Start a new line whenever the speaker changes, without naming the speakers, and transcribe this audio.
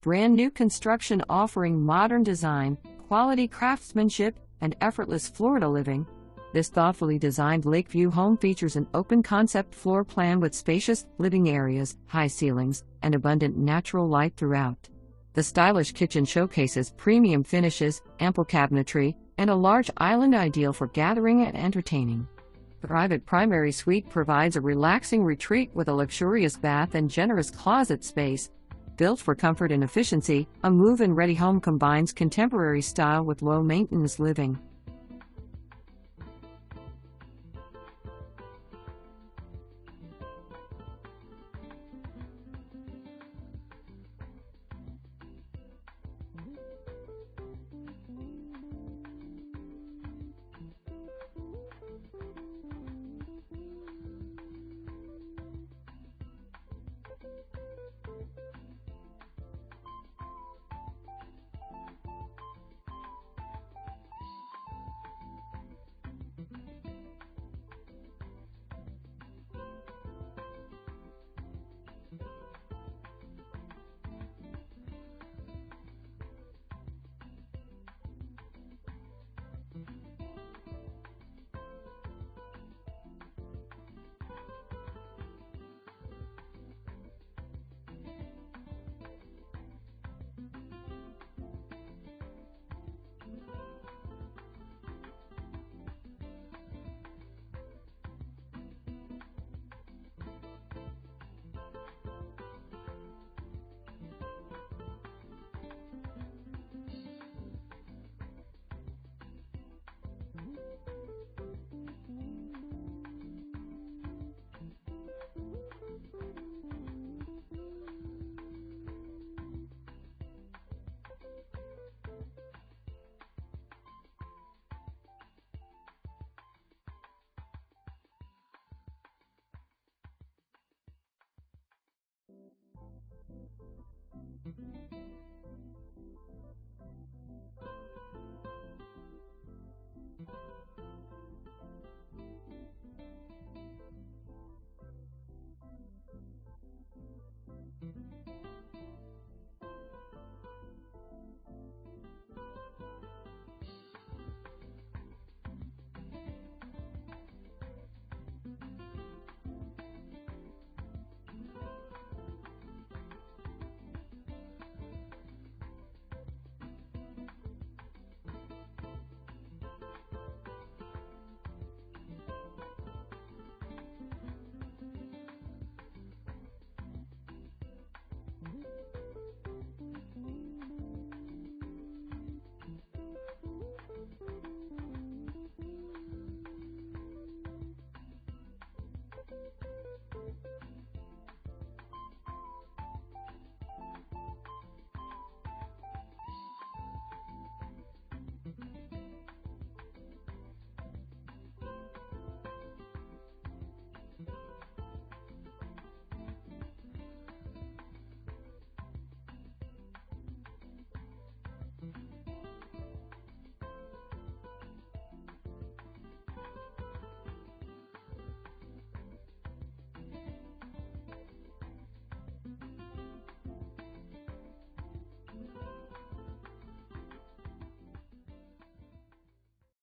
brand new construction offering modern design, quality craftsmanship, and effortless Florida living. This thoughtfully designed Lakeview home features an open concept floor plan with spacious living areas, high ceilings, and abundant natural light throughout. The stylish kitchen showcases premium finishes, ample cabinetry, and a large island ideal for gathering and entertaining. The private primary suite provides a relaxing retreat with a luxurious bath and generous closet space. Built for comfort and efficiency, a move-in ready home combines contemporary style with low-maintenance living.